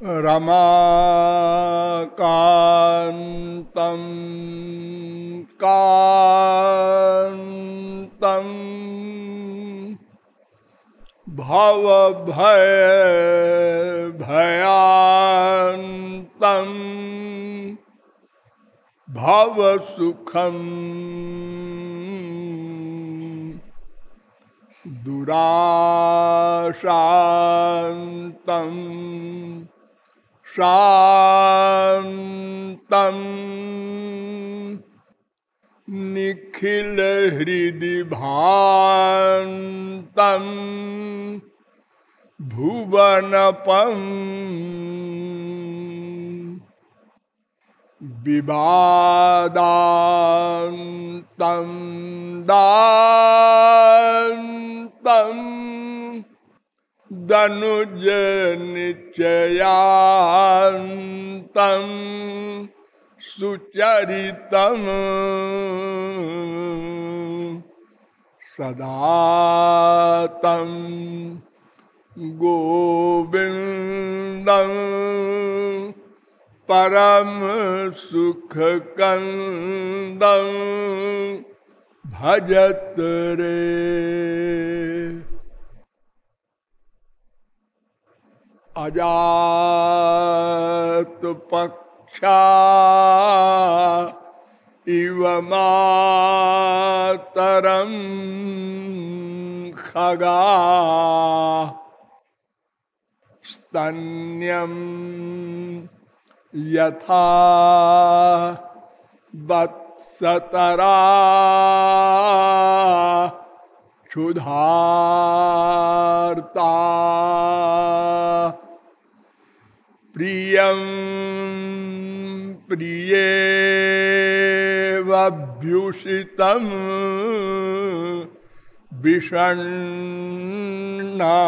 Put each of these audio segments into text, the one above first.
रमाकान्तं कान्तं भवभयभयान्तं भवसुखं दुराशान्तं शान्तं निखिलहृदिभान्तं भुवनपं विवादान्तं दान्तं दनुजनिचयान्तं सुचरितं सदा तं गोविन्दं परम सुखकन्दं भजत रे। अजातपक्षा इव मातरं खगा स्तन्यं यथा वत्सतरा क्षुधार्ता प्रियं प्रियेवभ्युषितं विषण्णा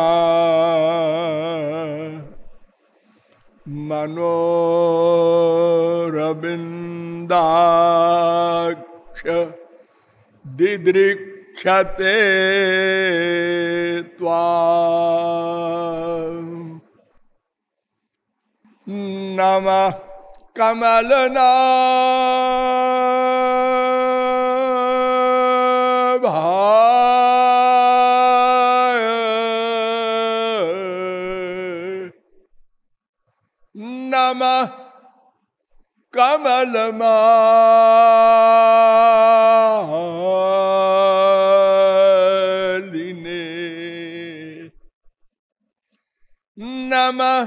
मनोरविन्दाक्ष दिदृक्षते त्वाम्। नमः कमलनाभाय नमः कमलमालिने नमः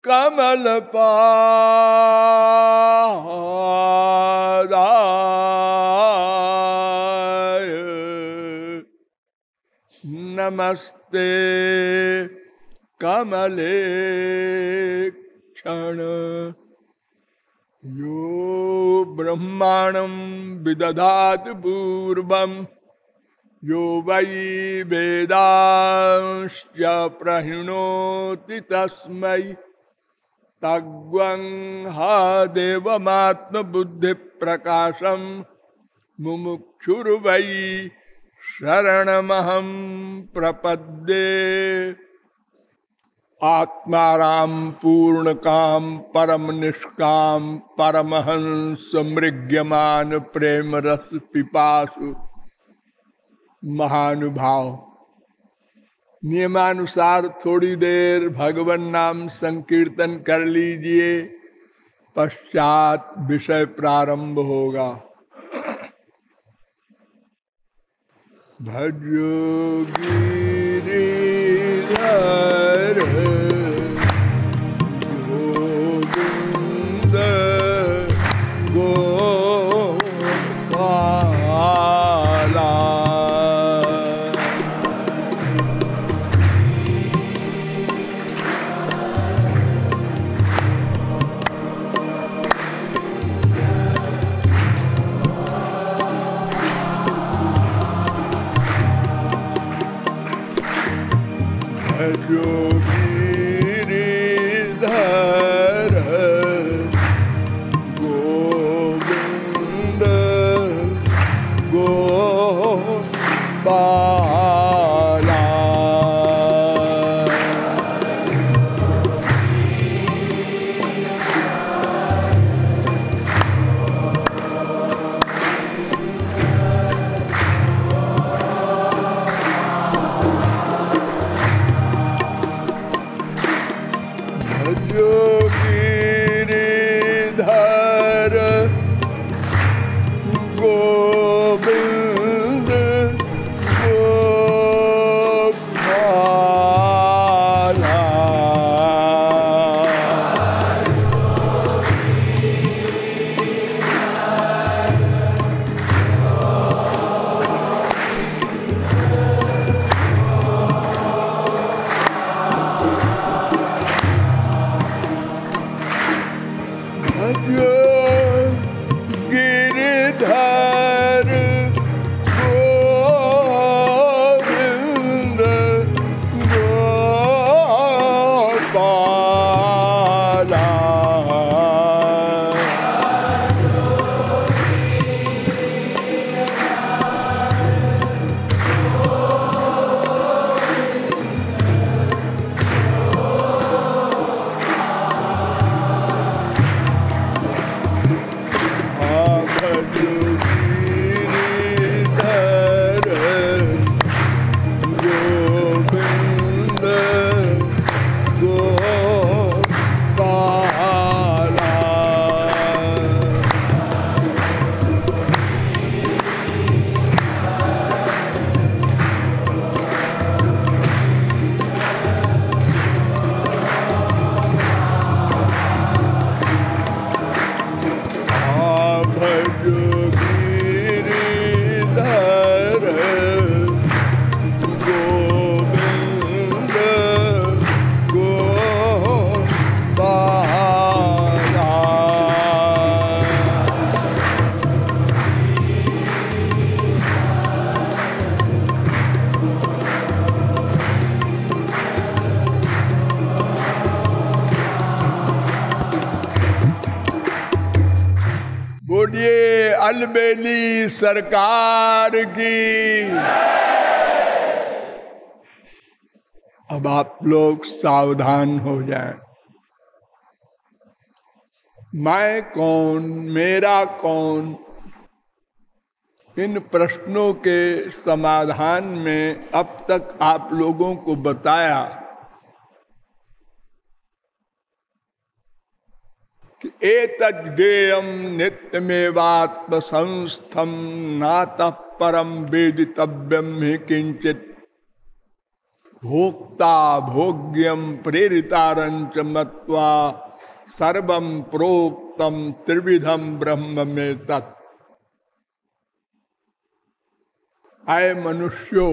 कमलपादाय नमस्ते कमलेक्षण। यो ब्रह्माणं विदधाति पूर्वं यो वै वेदांश्च प्रहिणोति तस्मै तग्वं हा देवमात्मबुद्धिप्रकाशं मुमुक्षुर्वै शरणमहं प्रपद्ये। आत्माराम पूर्णकाम परम निष्काम परमहंस मृग्यमान प्रेम रस पिपासु महानुभाव। नियमानुसार थोड़ी देर भगवान नाम संकीर्तन कर लीजिए, पश्चात विषय प्रारंभ होगा। भजो गिरिधर गोविंद गोपाला। भजो गिरिधर गोविंद गोपाला। अलबेली सरकार की। अब आप लोग सावधान हो जाएं। मैं कौन, मेरा कौन, इन प्रश्नों के समाधान में अब तक आप लोगों को बताया कि एतज्ज्ञेयं नित्यमेवात्म संस्थम नातः परम वेदितव्यम हि किंचित भोक्ता भोग्यम प्रेरितारंच मत्वा सर्वं प्रोक्तम त्रिविधम ब्रह्म में तत्। आए मनुष्यों,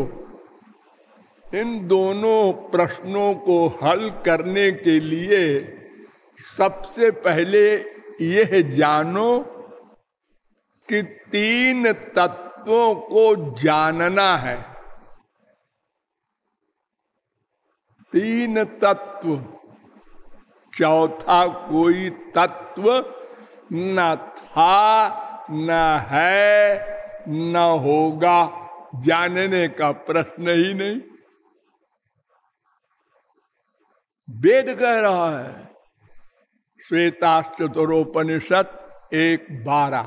इन दोनों प्रश्नों को हल करने के लिए सबसे पहले यह जानो कि तीन तत्वों को जानना है। तीन तत्व, चौथा कोई तत्व न था, न है, न होगा, जानने का प्रश्न ही नहीं। वेद कह रहा है, श्वेताश्चतुरोपनिषद 1:12।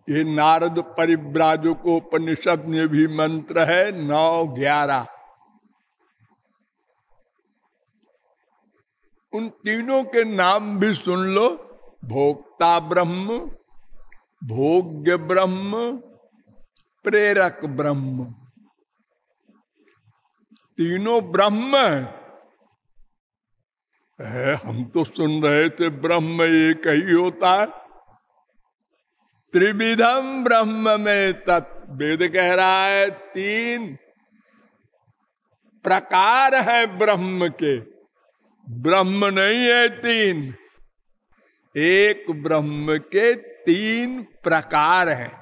ये नारद परिव्राजकोपनिषद में भी मंत्र है 9:11। उन तीनों के नाम भी सुन लो। भोक्ता ब्रह्म, भोग्य ब्रह्म, प्रेरक ब्रह्म। तीनों ब्रह्म है। हम तो सुन रहे थे ब्रह्म एक ही होता है। त्रिविधम ब्रह्म में तत्, वेद कह रहा है तीन प्रकार है ब्रह्म के। ब्रह्म नहीं है तीन, एक ब्रह्म के तीन प्रकार हैं।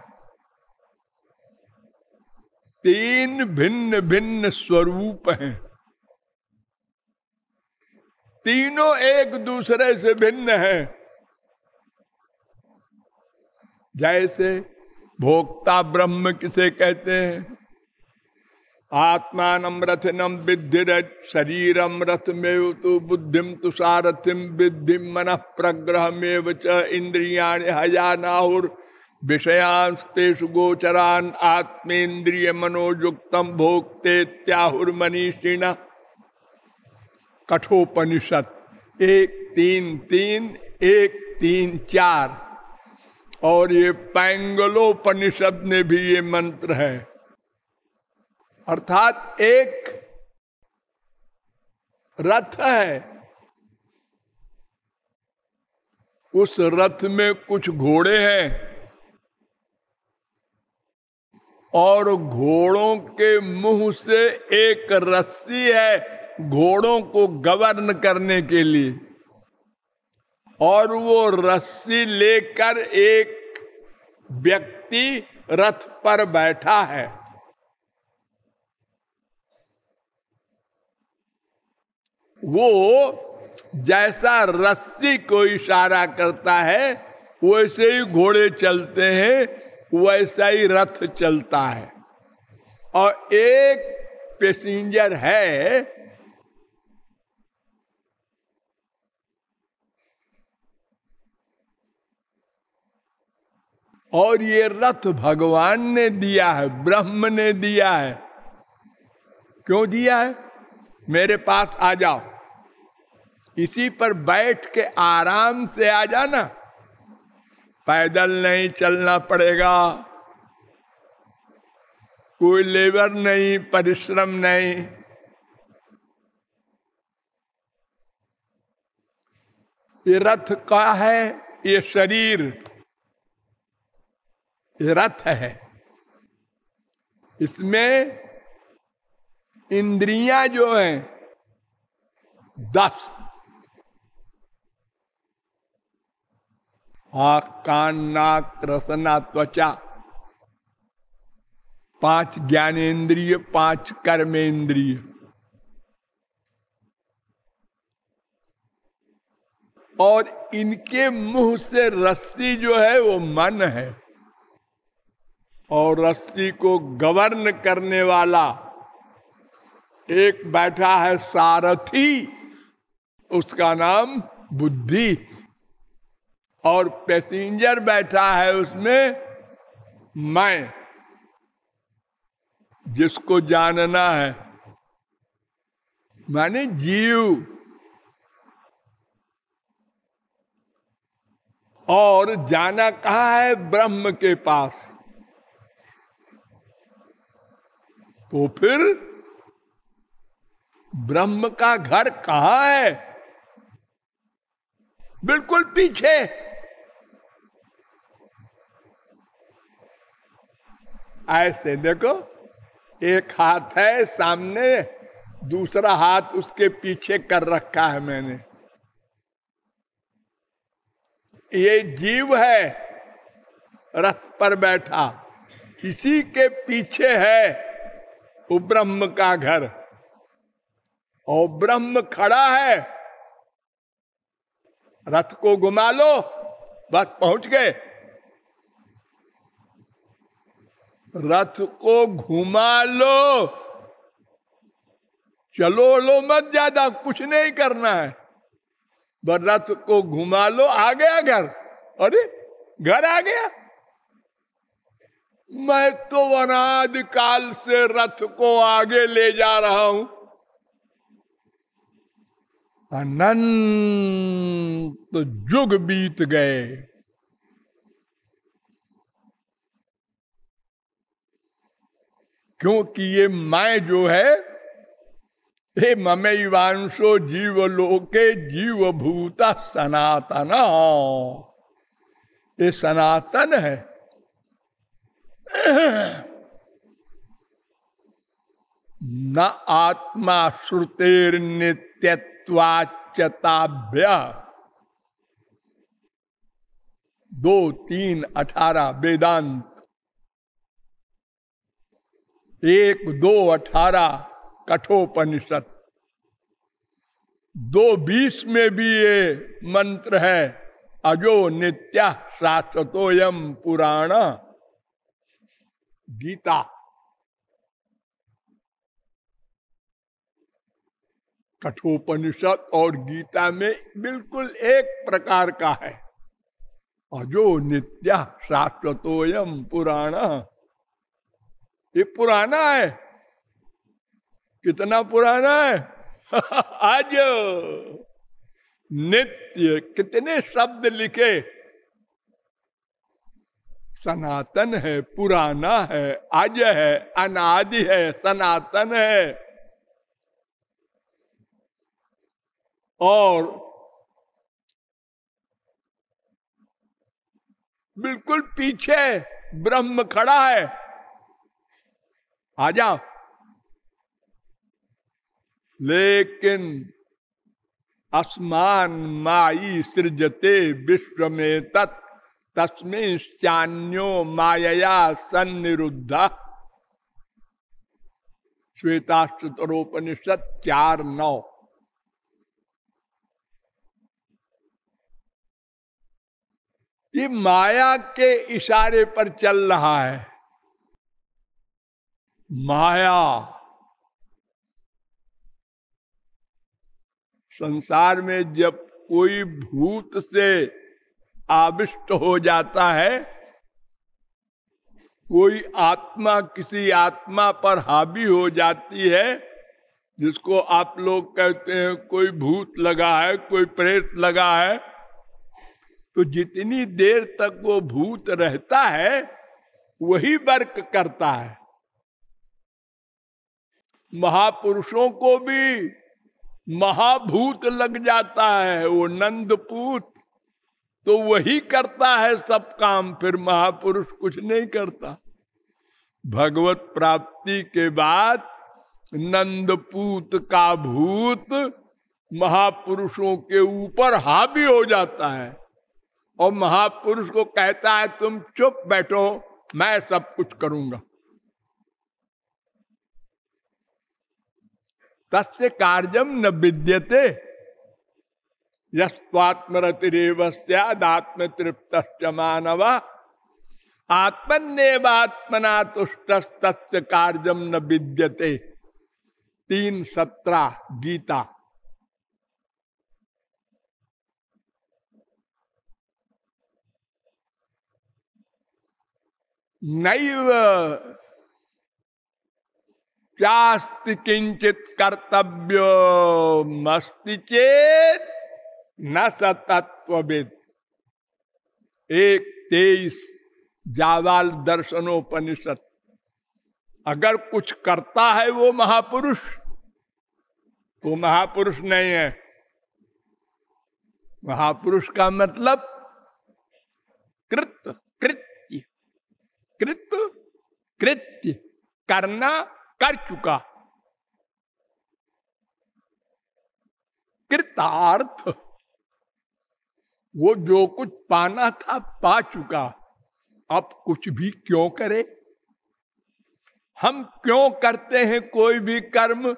तीन भिन्न भिन्न स्वरूप हैं। तीनों एक दूसरे से भिन्न हैं। जैसे भोक्ता ब्रह्म किसे कहते हैं? आत्मानं रथिनं विद्धि शरीरम रथमेव तु बुद्धिम तु सारथिम विद्धि मनः प्रग्रहमेव च इंद्रियाणि हयानाहुर विषयांस्तेषु गोचरान् आत्मेन्द्रिय मनोयुक्तम भोक्ते त्याहुर्मनीषिणा। कठोपनिषद 1:3:3, 1:3:4। और ये पैंगलोपनिषद में भी ये मंत्र है। अर्थात एक रथ है, उस रथ में कुछ घोड़े हैं और घोड़ों के मुंह से एक रस्सी है घोड़ों को गवर्न करने के लिए, और वो रस्सी लेकर एक व्यक्ति रथ पर बैठा है। वो जैसा रस्सी को इशारा करता है वैसे ही घोड़े चलते हैं, वैसा ही रथ चलता है। और एक पैसेंजर है, और ये रथ भगवान ने दिया है, ब्रह्म ने दिया है। क्यों दिया है? मेरे पास आ जाओ, इसी पर बैठ के आराम से आ जाना, पैदल नहीं चलना पड़ेगा, कोई लेबर नहीं, परिश्रम नहीं। ये रथ का है, ये शरीर ये रथ है। इसमें इंद्रियां जो हैं 10, आँख, कान, नाक, रसना, त्वचा, 5 ज्ञानेन्द्रिय, 5 कर्मेंद्रिय। और इनके मुंह से रस्सी जो है वो मन है, और रस्सी को गवर्न करने वाला एक बैठा है सारथी, उसका नाम बुद्धि, और पैसेंजर बैठा है उसमें मैं, जिसको जानना है, माने जीव। और जाना कहाँ है? ब्रह्म के पास। तो फिर ब्रह्म का घर कहाँ है? बिल्कुल पीछे। ऐसे देखो, एक हाथ है सामने, दूसरा हाथ उसके पीछे कर रखा है मैंने। ये जीव है रथ पर बैठा, इसी के पीछे है वो ब्रह्म का घर, और ब्रह्म खड़ा है। रथ को घुमा लो, बस पहुंच गए। रथ को घुमा लो, चलो लो मत, ज्यादा कुछ नहीं करना है, बस रथ को घुमा लो, आ गया घर। अरे घर आ गया। मैं तो अनादि काल से रथ को आगे ले जा रहा हूं, अनंत युग बीत गए। क्योंकि ये मैं जो है, हे ममैवांशो जीव लोके जीव भूता सनातन, ये सनातन है। न आत्मा श्रुतेर नित्यत्वाच्यताभ्य 2:3-18 वेदांत, 1:2-18 कठोपनिषद, 2:20 में भी ये मंत्र है, अजो नित्य शाश्वतोयम पुराण, गीता। कठोपनिषद और गीता में बिल्कुल एक प्रकार का है, अजो नित्य शाश्वतोयम पुराण। ये पुराना है। कितना पुराना है? आज नित्य कितने शब्द लिखे। सनातन है, पुराना है, आज है, अनादि है, सनातन है। और बिल्कुल पीछे ब्रह्म खड़ा है, आ जाओ। लेकिन अस्मान माई सृजते विश्व में तत् तस्मिंश्चान्यो मायया सन्निरुद्धा, श्वेताश्वतरोपनिषद 4:9। ये माया के इशारे पर चल रहा है। माया संसार में जब कोई भूत से आविष्ट हो जाता है, कोई आत्मा किसी आत्मा पर हावी हो जाती है, जिसको आप लोग कहते हैं कोई भूत लगा है, कोई प्रेत लगा है, तो जितनी देर तक वो भूत रहता है वही वर्क करता है। महापुरुषों को भी महाभूत लग जाता है, वो नंदपूत, तो वही करता है सब काम, फिर महापुरुष कुछ नहीं करता। भगवत प्राप्ति के बाद नंदपूत का भूत महापुरुषों के ऊपर हावी हो जाता है, और महापुरुष को कहता है तुम चुप बैठो, मैं सब कुछ करूंगा। तस्य कार्यम न विद्यते, यस्त्वात्मरतिरेव स्यादात्म तृप्तश्च मानव आत्मन्येवात्मना तुष्टस्तस्य कार्यम न विद्यते। 3:17 गीता। नैव चास्ति किंचित कर्तव्यमस्ति चेत न सतत्वविद। 1:23 जावाल दर्शनोपनिषद। अगर कुछ करता है वो महापुरुष तो महापुरुष नहीं है। महापुरुष का मतलब कृत्य करना, कर चुका। कृतार्थ वो जो कुछ पाना था पा चुका। अब कुछ भी क्यों करे? हम क्यों करते हैं कोई भी कर्म?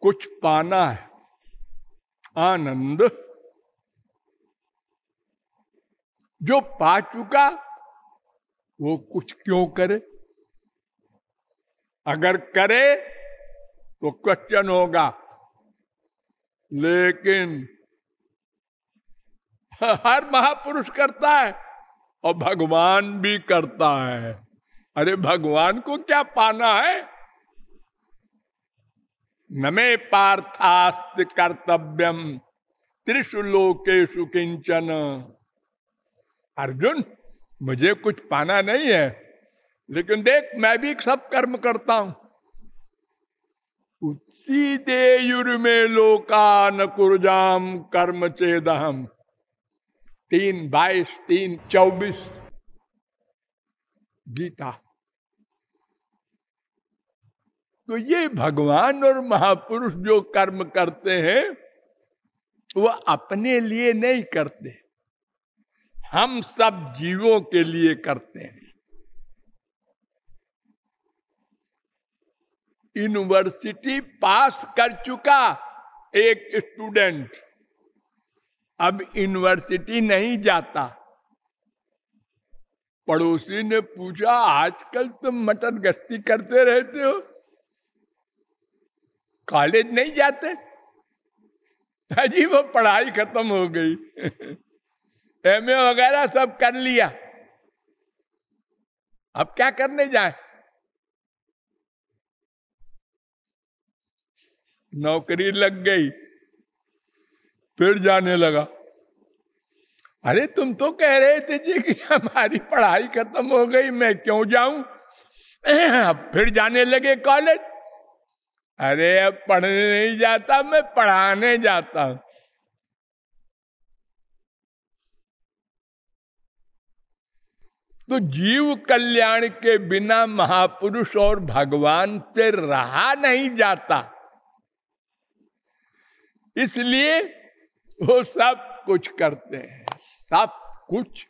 कुछ पाना है, आनंद। जो पा चुका वो कुछ क्यों करे? अगर करे तो क्वेश्चन होगा। लेकिन हर महापुरुष करता है और भगवान भी करता है। अरे भगवान को क्या पाना है? न मे पार्थास्ति कर्तव्यम त्रिषु लोकेषु किंचन। अर्जुन, मुझे कुछ पाना नहीं है, लेकिन देख मैं भी सब कर्म करता हूं। उत्सीदेयुर्मे लोका न कुर्जाम कर्म चेदहम। 3:22, 3:24 गीता। तो ये भगवान और महापुरुष जो कर्म करते हैं वो अपने लिए नहीं करते, हम सब जीवों के लिए करते हैं। यूनिवर्सिटी पास कर चुका एक स्टूडेंट, अब यूनिवर्सिटी नहीं जाता। पड़ोसी ने पूछा, आजकल तुम मटन गश्ती करते रहते हो, कॉलेज नहीं जाते? जी वो पढ़ाई खत्म हो गई एमए वगैरह सब कर लिया, अब क्या करने जाए? नौकरी लग गई, फिर जाने लगा। अरे तुम तो कह रहे थे जी कि हमारी पढ़ाई खत्म हो गई, मैं क्यों जाऊं? फिर जाने लगे कॉलेज। अरे अब पढ़ने नहीं जाता, मैं पढ़ाने जाता हूं। तो जीव कल्याण के बिना महापुरुष और भगवान से रहा नहीं जाता, इसलिए वो सब कुछ करते हैं, सब कुछ।